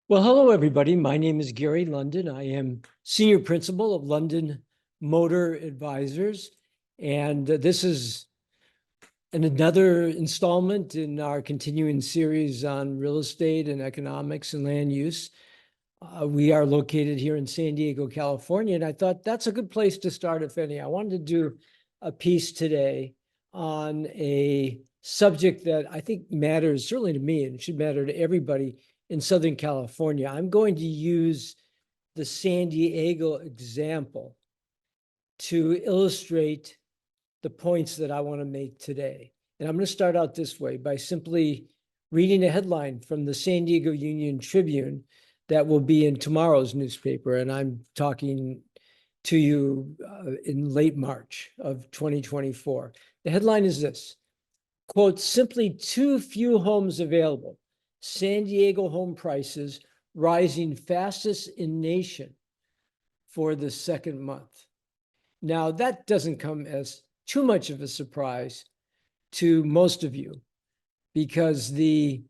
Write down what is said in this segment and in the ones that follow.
Well, hello, everybody. My name is Gary London. I am Senior Principal of London Moeder Advisors. And this is another installment in our continuing series on real estate and economics and land use. We are located here in San Diego, California, and I thought that's a good place to start, if any. I wanted to do a piece today on a subject that I think matters certainly to me, and it should matter to everybody in Southern California. I'm going to use the San Diego example to illustrate the points that I want to make today. And I'm going to start out this way by simply reading a headline from the San Diego Union Tribune that will be in tomorrow's newspaper. And I'm talking to you in late March of 2024. The headline is this, quote, simply too few homes available. San Diego home prices rising fastest in nation for the second month. Now, that doesn't come as too much of a surprise to most of you because the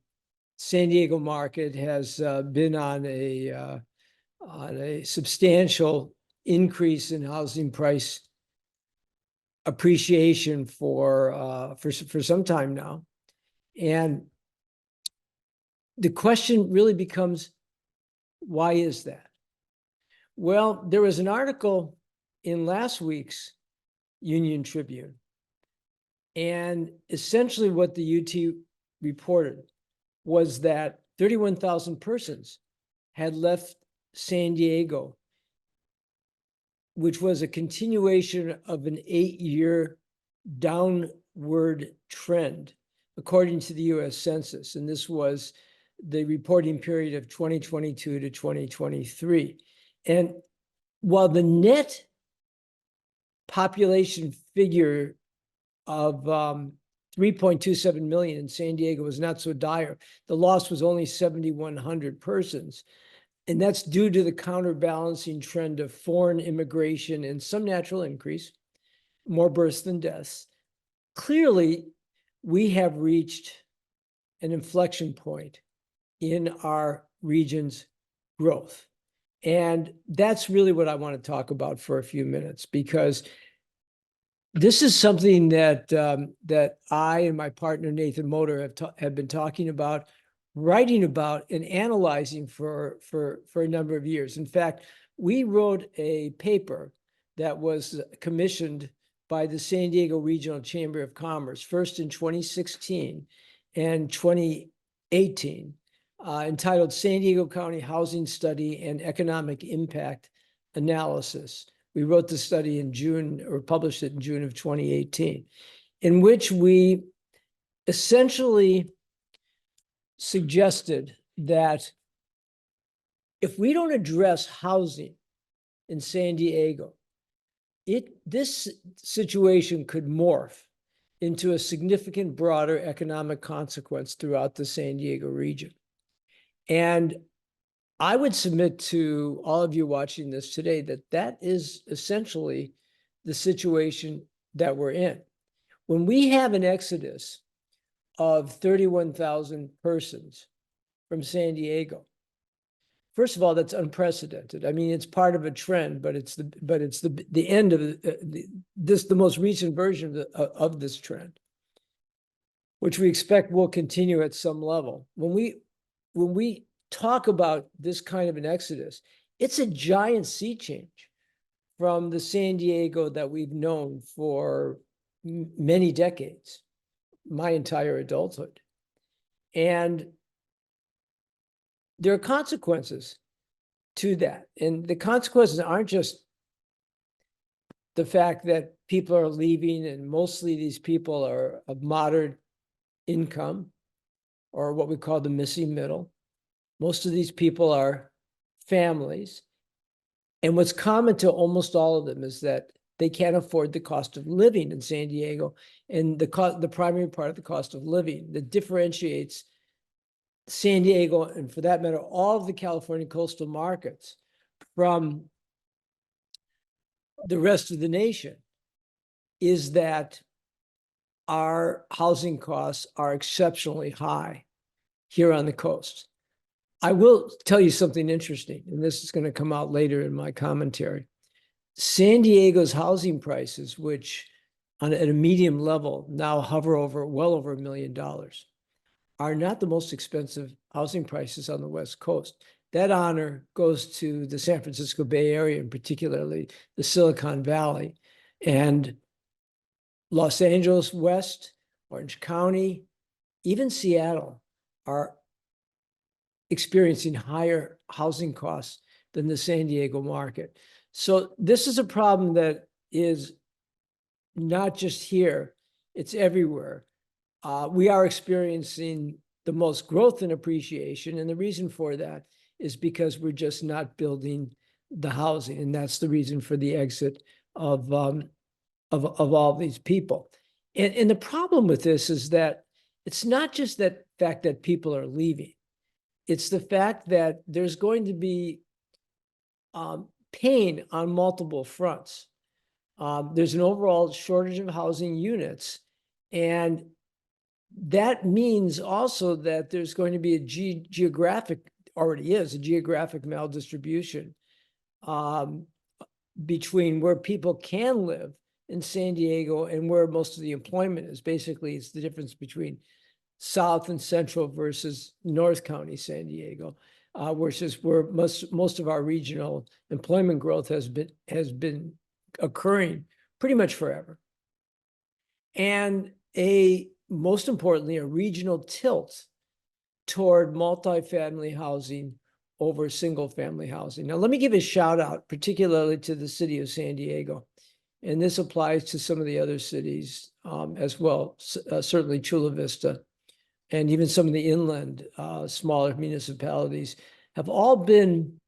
San Diego market has been on a substantial increase in housing price appreciation for some time now. And the question really becomes, why is that? Well, there was an article in last week's Union Tribune, and essentially what the UT reported was that 31,000 persons had left San Diego, which was a continuation of an 8-year downward trend, according to the US Census. And this was the reporting period of 2022 to 2023. And while the net population figure of 3.27 million in San Diego was not so dire, the loss was only 7,100 persons. And that's due to the counterbalancing trend of foreign immigration and some natural increase, more births than deaths. Clearly, we have reached an inflection point in our region's growth. And that's really what I want to talk about for a few minutes, because this is something that that I and my partner, Nathan Moeder, have been talking about, writing about, and analyzing for a number of years. In fact, we wrote a paper that was commissioned by the San Diego Regional Chamber of Commerce, first in 2016 and 2018, entitled San Diego County Housing Study and Economic Impact Analysis. We wrote the study in June, or published it in June of 2018, in which we essentially suggested that if we don't address housing in San Diego, this situation could morph into a significant broader economic consequence throughout the San Diego region. And I would submit to all of you watching this today that that is essentially the situation that we're in. When we have an exodus of 31,000 persons from San Diego, first of all, that's unprecedented. I mean, it's part of a trend, but it's the end of the most recent version of this trend, which we expect will continue at some level. When we talk about this kind of an exodus, it's a giant sea change from the San Diego that we've known for many decades, my entire adulthood. And there are consequences to that. And the consequences aren't just the fact that people are leaving, and mostly these people are of moderate income, or what we call the missing middle. Most of these people are families. And what's common to almost all of them is that they can't afford the cost of living in San Diego. And the primary part of the cost of living that differentiates San Diego, and for that matter, all of the California coastal markets, from the rest of the nation, is that our housing costs are exceptionally high here on the coast. I will tell you something interesting, and this is going to come out later in my commentary. San Diego's housing prices, which at a medium level now hover over well over $1 million, are not the most expensive housing prices on the West Coast. That honor goes to the San Francisco Bay Area, and particularly the Silicon Valley, and Los Angeles West, Orange County, even Seattle are experiencing higher housing costs than the San Diego market. So this is a problem that is not just here, it's everywhere. We are experiencing the most growth and appreciation, and the reason for that is because we're just not building the housing, and that's the reason for the exit of all these people. And the problem with this is that it's not just that fact that people are leaving. It's the fact that there's going to be pain on multiple fronts. There's an overall shortage of housing units, and that means also that there's going to be a geographic, already is, a geographic maldistribution between where people can live in San Diego and where most of the employment is. Basically, it's the difference between South and Central versus North County San Diego, versus where most of our regional employment growth has been occurring pretty much forever. And most importantly, a regional tilt toward multifamily housing over single family housing. Now, let me give a shout out, particularly to the city of San Diego. And this applies to some of the other cities as well, certainly Chula Vista, and even some of the inland smaller municipalities have all been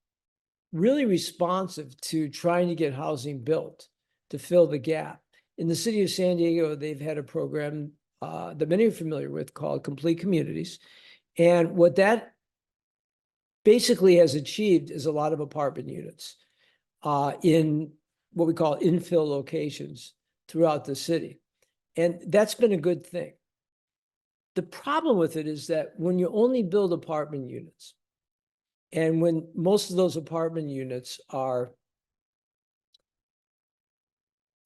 really responsive to trying to get housing built to fill the gap. In the city of San Diego, they've had a program that many are familiar with called Complete Communities. And what that basically has achieved is a lot of apartment units in what we call infill locations throughout the city. And that's been a good thing. The problem with it is that when you only build apartment units, and when most of those apartment units are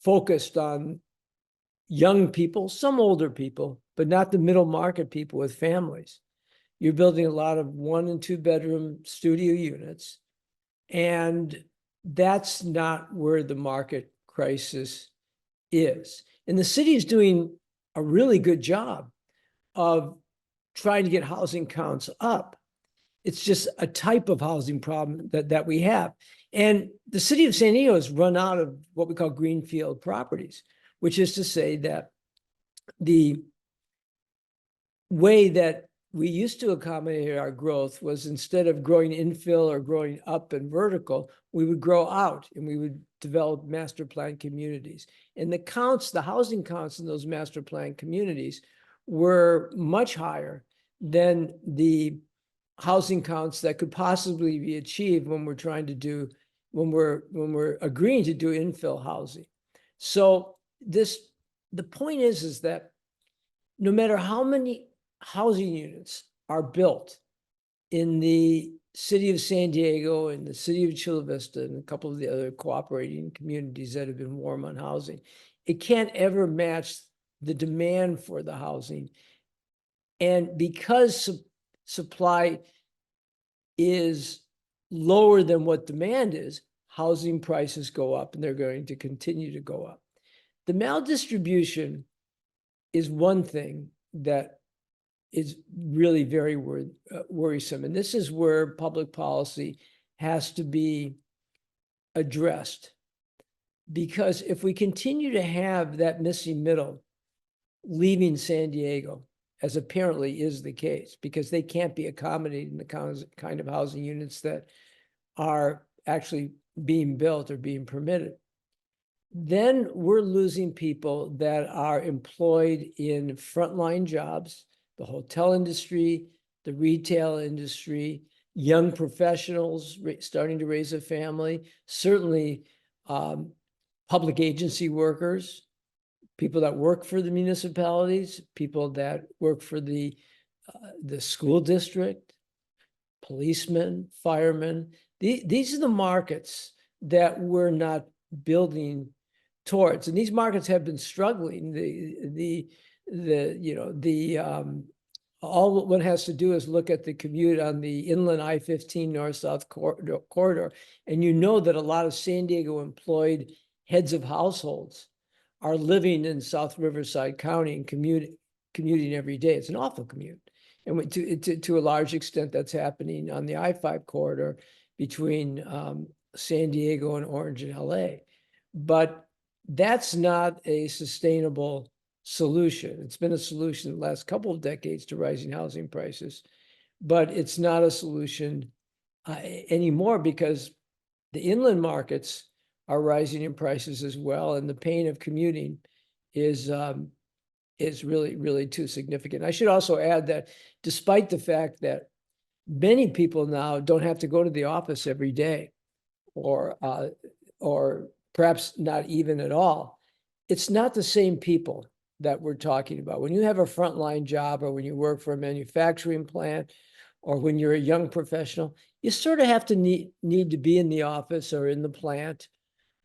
focused on young people, some older people, but not the middle market people with families, you're building a lot of 1 and 2 bedroom studio units. And that's not where the market crisis is. And the city is doing a really good job of trying to get housing counts up. It's just a type of housing problem that we have. And the city of San Diego has run out of what we call greenfield properties, which is to say that the way that we used to accommodate our growth was, instead of growing infill or growing up and vertical, we would grow out and we would develop master plan communities. And the housing counts in those master plan communities were much higher than the housing counts that could possibly be achieved when we're agreeing to do infill housing. So the point is that no matter how many housing units are built in the city of San Diego and the city of Chula Vista and a couple of the other cooperating communities that have been warm on housing, it can't ever match the demand for the housing. And because supply is lower than what demand is, housing prices go up, and they're going to continue to go up. The maldistribution is one thing that is really very worrisome. And this is where public policy has to be addressed. Because if we continue to have that missing middle leaving San Diego, as apparently is the case, because they can't be accommodating the kind of housing units that are actually being built or being permitted, then we're losing people that are employed in frontline jobs, the hotel industry, the retail industry, young professionals starting to raise a family, certainly public agency workers, people that work for the municipalities, people that work for the school district, policemen, firemen. These are the markets that we're not building towards, and these markets have been struggling. All one has to do is look at the commute on the inland I-15 north-south corridor, and you know that a lot of San Diego employed heads of households are living in South Riverside County and commuting every day. It's an awful commute. And to a large extent, that's happening on the I-5 corridor between San Diego and Orange and LA. But that's not a sustainable solution. It's been a solution the last couple of decades to rising housing prices, but it's not a solution anymore, because the inland markets are rising in prices as well, and the pain of commuting is really, really too significant. I should also add that despite the fact that many people now don't have to go to the office every day, or perhaps not even at all, it's not the same people that we're talking about. When you have a frontline job, or when you work for a manufacturing plant, or when you're a young professional, you sort of have to need to be in the office or in the plant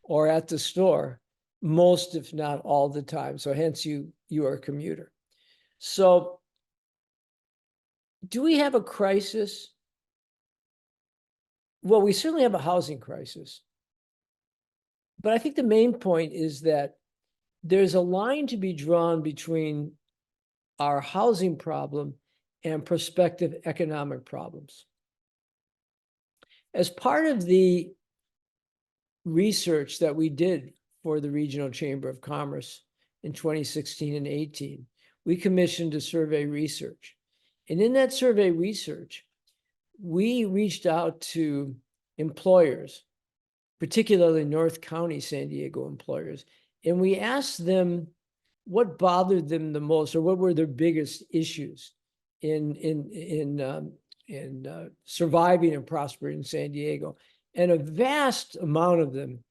or at the store most, if not all the time. So hence you are a commuter. So do we have a crisis? Well, we certainly have a housing crisis. But I think the main point is that there's a line to be drawn between our housing problem and prospective economic problems. As part of the research that we did for the Regional Chamber of Commerce in 2016 and 18, we commissioned a survey research. And in that survey research, we reached out to employers, particularly North County San Diego employers, and we asked them what bothered them the most, or what were their biggest issues in surviving and prospering in San Diego. And a vast amount of them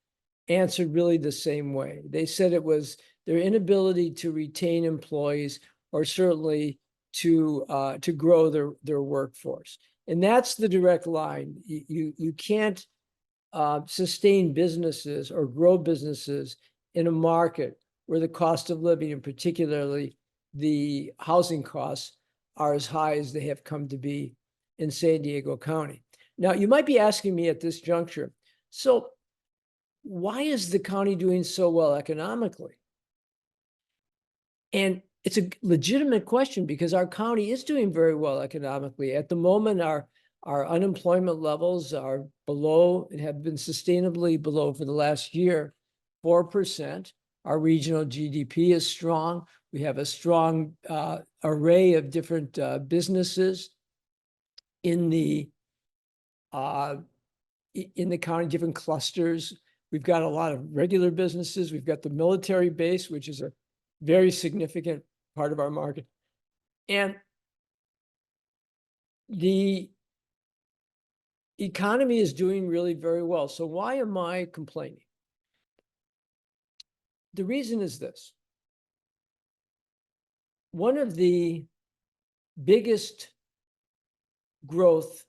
answered really the same way. They said it was their inability to retain employees, or certainly to grow their workforce. And that's the direct line. You can't sustain businesses or grow businesses in a market where the cost of living, and particularly the housing costs, are as high as they have come to be in San Diego County. Now, you might be asking me at this juncture, so why is the county doing so well economically? And it's a legitimate question, because our county is doing very well economically. At the moment, our unemployment levels are below, and have been sustainably below for the last year, 4%. Our regional GDP is strong. We have a strong array of different businesses in the county, different clusters. We've got a lot of regular businesses. We've got the military base, which is a very significant part of our market. And the economy is doing really very well. So why am I complaining? The reason is this. One of the biggest growth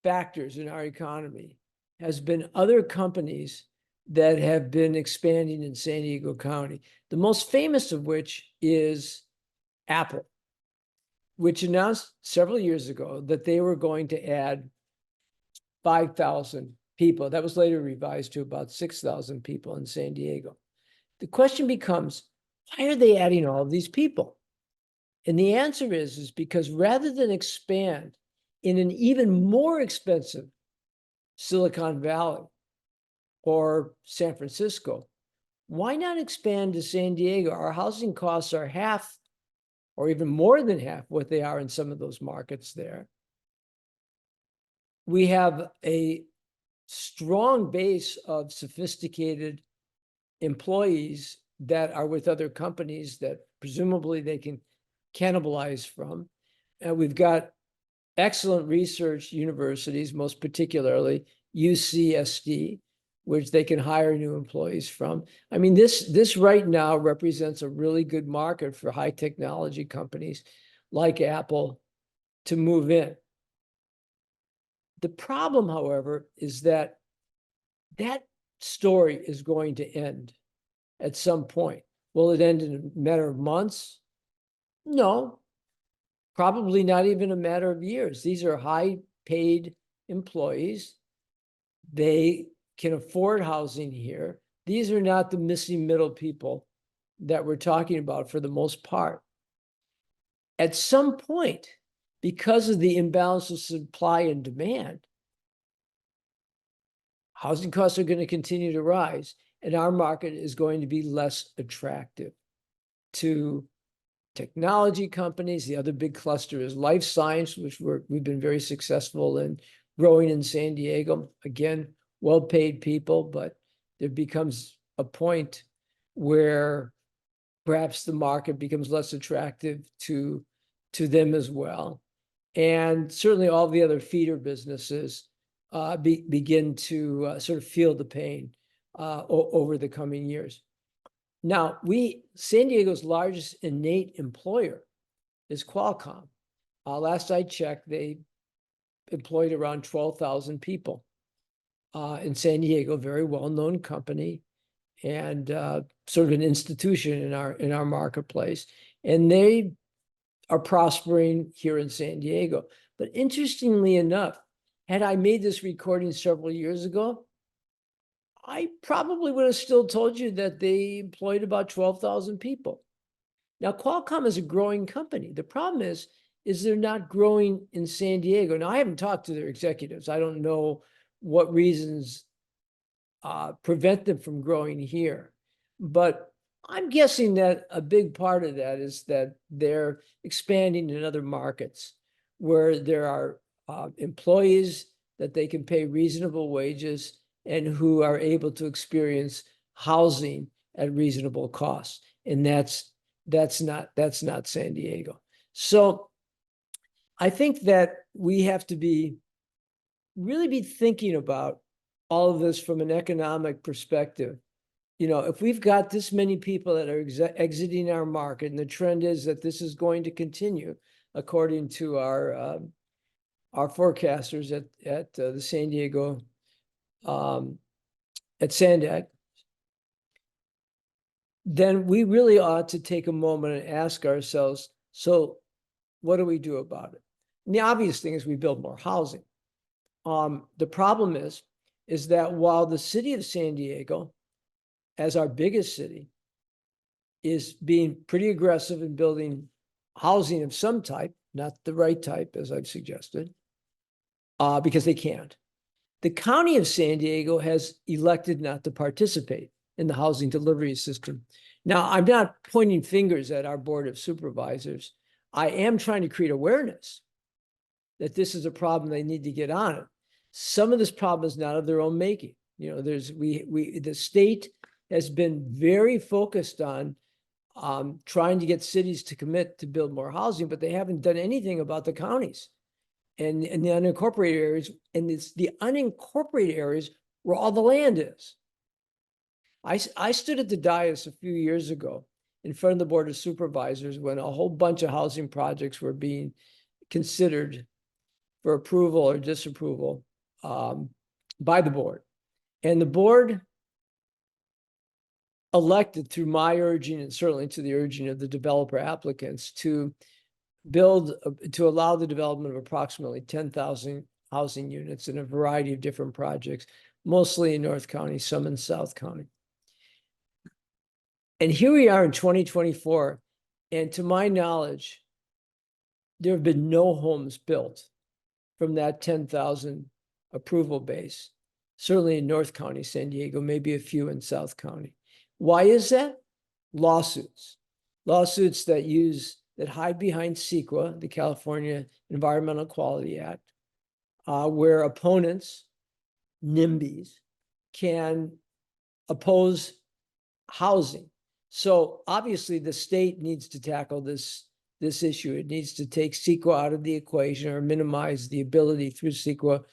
factors in our economy has been other companies that have been expanding in San Diego County. The most famous of which is Apple, which announced several years ago that they were going to add 5,000 people. That was later revised to about 6,000 people in San Diego. The question becomes, why are they adding all of these people? And the answer is because rather than expand in an even more expensive Silicon Valley or San Francisco, why not expand to San Diego? Our housing costs are half or even more than half what they are in some of those markets there. We have a strong base of sophisticated employees that are with other companies that presumably they can cannibalize from. And we've got excellent research universities, most particularly UCSD, which they can hire new employees from. I mean, this right now represents a really good market for high technology companies like Apple to move in. The problem, however, is that that story is going to end at some point. Will it end in a matter of months? No, probably not even a matter of years. These are high-paid employees. They can afford housing here. These are not the missing middle people that we're talking about for the most part. At some point, because of the imbalance of supply and demand, housing costs are going to continue to rise, and our market is going to be less attractive to technology companies. The other big cluster is life science, which we've been very successful in growing in San Diego. Again, well-paid people, but there becomes a point where perhaps the market becomes less attractive to them as well. And certainly all the other feeder businesses begin to sort of feel the pain over the coming years. Now, San Diego's largest innate employer is Qualcomm. Last I checked, they employed around 12,000 people in San Diego, very well-known company and sort of an institution in our marketplace. And they are prospering here in San Diego. But interestingly enough, had I made this recording several years ago, I probably would have still told you that they employed about 12,000 people. Now, Qualcomm is a growing company. The problem is they're not growing in San Diego. Now, I haven't talked to their executives. I don't know what reasons prevent them from growing here. But I'm guessing that a big part of that is that they're expanding in other markets where there are employees that they can pay reasonable wages and who are able to experience housing at reasonable costs. And that's not San Diego. So I think that we have to really be thinking about all of this from an economic perspective. You know, if we've got this many people that are exiting our market, and the trend is that this is going to continue, according to our forecasters at the San Diego at Sandac, then we really ought to take a moment and ask ourselves, so what do we do about it? And the obvious thing is we build more housing. The problem is that while the city of San Diego, as our biggest city, is being pretty aggressive in building housing of some type, not the right type, as I've suggested, because they can't. The county of San Diego has elected not to participate in the housing delivery system. Now, I'm not pointing fingers at our board of supervisors. I am trying to create awareness that this is a problem they need to get on it. Some of this problem is not of their own making. You know, the state has been very focused on trying to get cities to commit to build more housing, but they haven't done anything about the counties and the unincorporated areas. And it's the unincorporated areas where all the land is. I stood at the dais a few years ago in front of the board of supervisors when a whole bunch of housing projects were being considered for approval or disapproval by the board. And the board elected, through my urging and certainly to the urging of the developer applicants, to allow the development of approximately 10,000 housing units in a variety of different projects, mostly in North County, some in South County. And here we are in 2024, and to my knowledge, there have been no homes built from that 10,000 approval base, certainly in North County, San Diego, maybe a few in South County. Why is that? Lawsuits that hide behind CEQA, the California Environmental Quality Act, where opponents, NIMBYs, can oppose housing. So obviously the state needs to tackle this issue. It needs to take CEQA out of the equation or minimize the ability through CEQA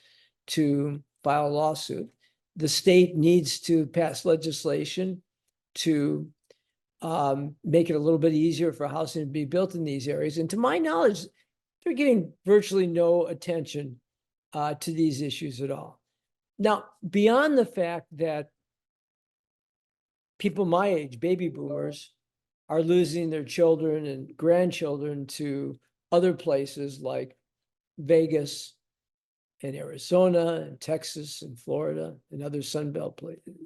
to file a lawsuit. The state needs to pass legislation to make it a little bit easier for housing to be built in these areas. And to my knowledge, they're getting virtually no attention to these issues at all. Now, beyond the fact that people my age, baby boomers, are losing their children and grandchildren to other places like Vegas and Arizona and Texas and Florida and other Sunbelt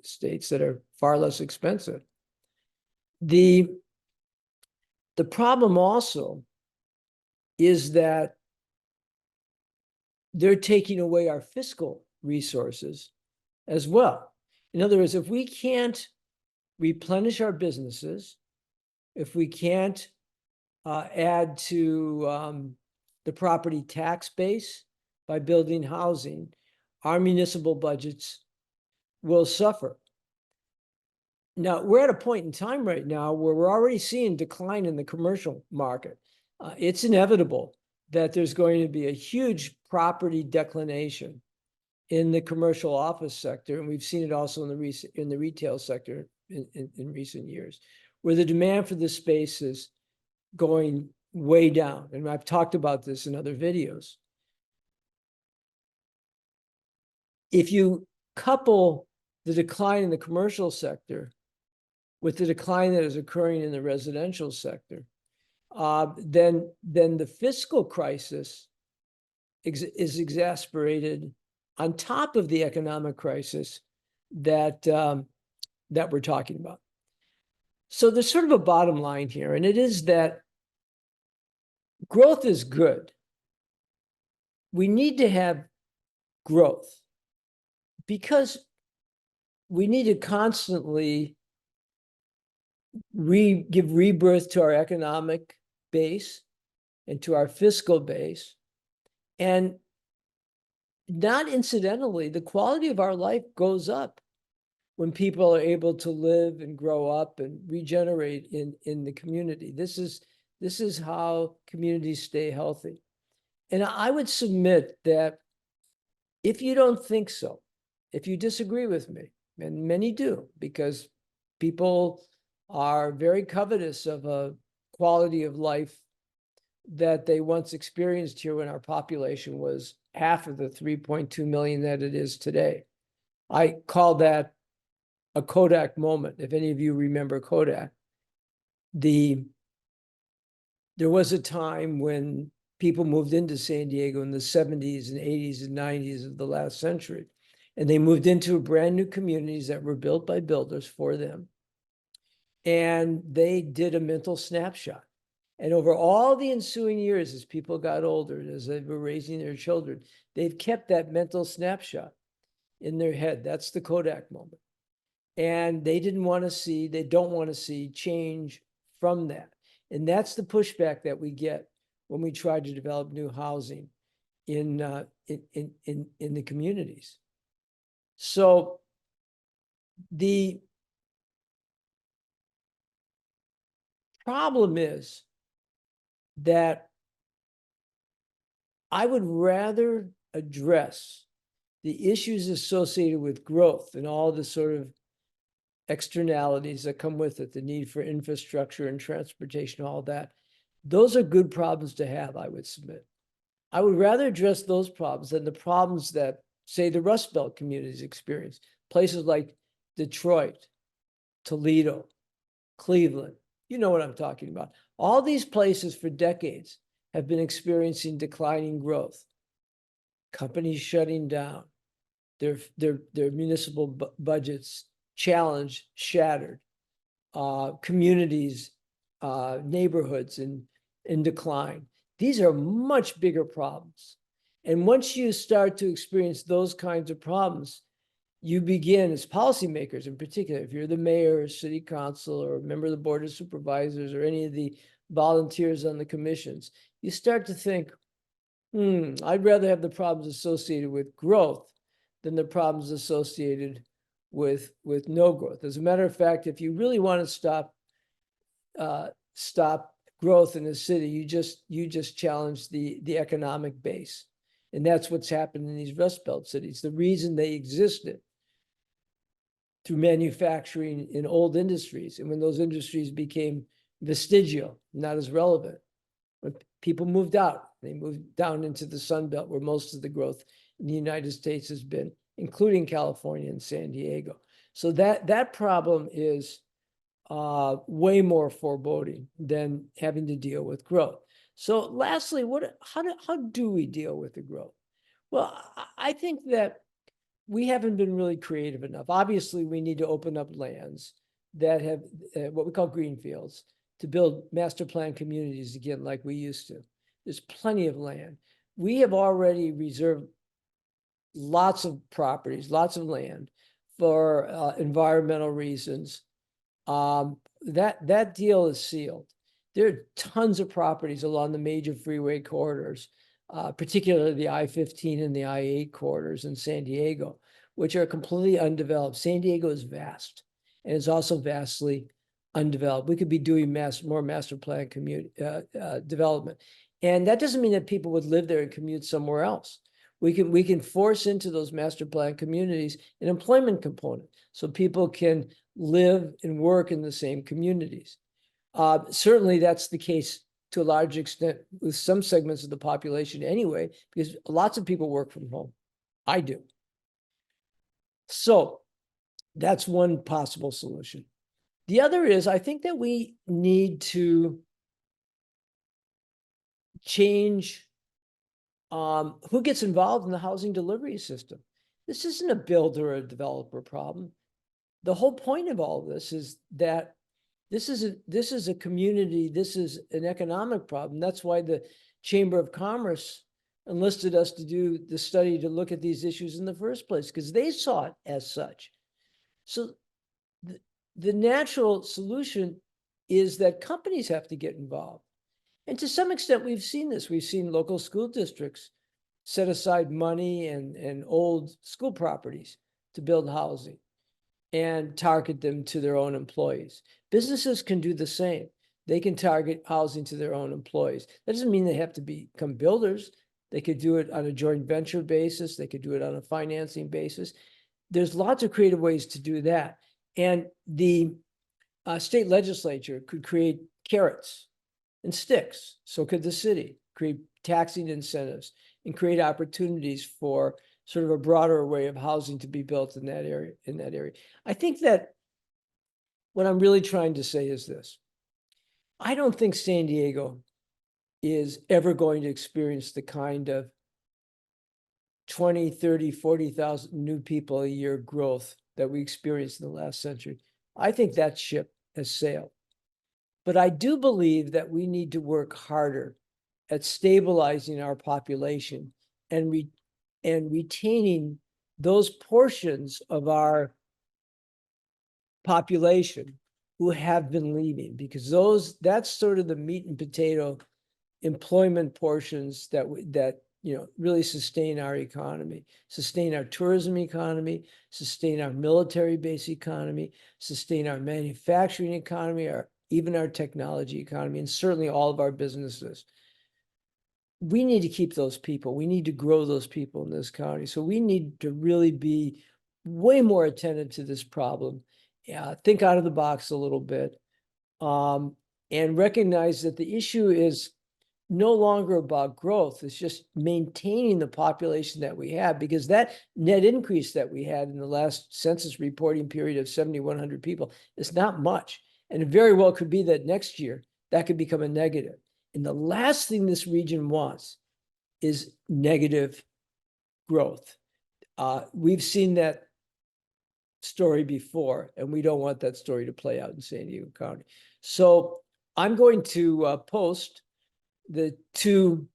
states that are far less expensive. The problem also is that they're taking away our fiscal resources as well. In other words, if we can't replenish our businesses, if we can't add to the property tax base by building housing, our municipal budgets will suffer. Now, we're at a point in time right now where we're already seeing decline in the commercial market. It's inevitable that there's going to be a huge property declination in the commercial office sector, and we've seen it also in the retail sector in recent years, where the demand for this space is going way down. And I've talked about this in other videos. If you couple the decline in the commercial sector with the decline that is occurring in the residential sector, then the fiscal crisis is exacerbated on top of the economic crisis that we're talking about. So there's sort of a bottom line here, and it is that growth is good. We need to have growth because we need to constantly give rebirth to our economic base and to our fiscal base. And not incidentally, the quality of our life goes up when people are able to live and grow up and regenerate in the community. This is how communities stay healthy. And I would submit that if you don't think so, if you disagree with me, and many do, because people are very covetous of a quality of life that they once experienced here when our population was half of the 3.2 million that it is today. I call that a Kodak moment. If any of you remember Kodak, there was a time when people moved into San Diego in the 70s and 80s and 90s of the last century, and they moved into brand new communities that were built by builders for them. And they did a mental snapshot. And over all the ensuing years, as people got older, as they were raising their children, they've kept that mental snapshot in their head. That's the Kodak moment. And they don't want to see change from that. And that's the pushback that we get when we try to develop new housing in the communities. So the problem is that I would rather address the issues associated with growth and all the sort of externalities that come with it, the need for infrastructure and transportation, all that. Those are good problems to have, I would submit. I would rather address those problems than the problems that, say, the Rust Belt communities experience. Places like Detroit, Toledo, Cleveland, you know what I'm talking about. All these places for decades have been experiencing declining growth. Companies shutting down, their municipal budgets challenged, shattered, communities, neighborhoods in decline. These are much bigger problems. And once you start to experience those kinds of problems, you begin, as policymakers in particular, if you're the mayor or city council or a member of the board of supervisors or any of the volunteers on the commissions, you start to think, I'd rather have the problems associated with growth than the problems associated with no growth. As a matter of fact, if you really want to stop growth in the city, you just challenge the economic base. And that's what's happened in these Rust Belt cities. The reason they existed through manufacturing in old industries, and when those industries became vestigial, not as relevant, people moved out. They moved down into the Sun Belt where most of the growth in the United States has been, including California and San Diego. So that problem is way more foreboding than having to deal with growth. So lastly, how do we deal with the growth? Well, I think that we haven't been really creative enough. Obviously, we need to open up lands that have what we call greenfields to build master plan communities again, like we used to. There's plenty of land. We have already reserved lots of properties, lots of land for environmental reasons. That deal is sealed. There are tons of properties along the major freeway corridors, particularly the I-15 and the I-8 corridors in San Diego, which are completely undeveloped. San Diego is vast, and it's also vastly undeveloped. We could be doing more master plan development. And that doesn't mean that people would live there and commute somewhere else. We can force into those master plan communities an employment component so people can live and work in the same communities. Certainly that's the case to a large extent with some segments of the population anyway, because lots of people work from home. I do. So that's one possible solution. The other is, I think that we need to change who gets involved in the housing delivery system. This isn't a builder or a developer problem. The whole point of all this is that this is a community, this is an economic problem. That's why the Chamber of Commerce enlisted us to do the study to look at these issues in the first place, because they saw it as such. So the natural solution is that companies have to get involved. And to some extent, we've seen this. We've seen local school districts set aside money and old school properties to build housing and target them to their own employees. Businesses can do the same. They can target housing to their own employees. That doesn't mean they have to become builders. They could do it on a joint venture basis. They could do it on a financing basis. There's lots of creative ways to do that. And the state legislature could create carrots and sticks. So could the city create taxing incentives and create opportunities for sort of a broader array of housing to be built in that area. I think that what I'm really trying to say is this. I don't think San Diego is ever going to experience the kind of 20, 30, 40,000 new people a year growth that we experienced in the last century. I think that ship has sailed. But I do believe that we need to work harder at stabilizing our population and retaining those portions of our population who have been leaving, because that's sort of the meat and potato employment portions that really sustain our economy, sustain our tourism economy, sustain our military base economy, sustain our manufacturing economy, even our technology economy, and certainly all of our businesses. We need to keep those people. We need to grow those people in this county. So we need to really be way more attentive to this problem. Think out of the box a little bit, and recognize that the issue is no longer about growth. It's just maintaining the population that we have, because that net increase that we had in the last census reporting period of 7,100 people is not much. And it very well could be that next year that could become a negative. And the last thing this region wants is negative growth. We've seen that story before, and we don't want that story to play out in San Diego County. So I'm going to post the two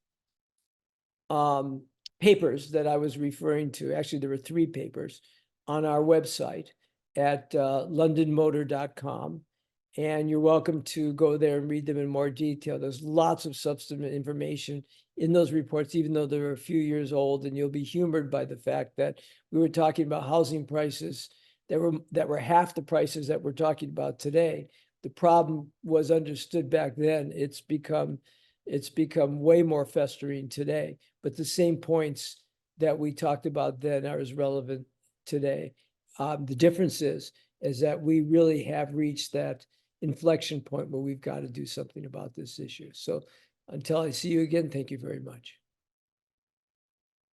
papers that I was referring to. Actually, there were 3 papers on our website at londonmoeder.com. And you're welcome to go there and read them in more detail. There's lots of substantive information in those reports, even though they're a few years old, and you'll be humored by the fact that we were talking about housing prices that were half the prices that we're talking about today. The problem was understood back then. It's become way more festering today, but the same points that we talked about then are as relevant today. The difference is that we really have reached that inflection point where we've got to do something about this issue. So Until I see you again, thank you very much.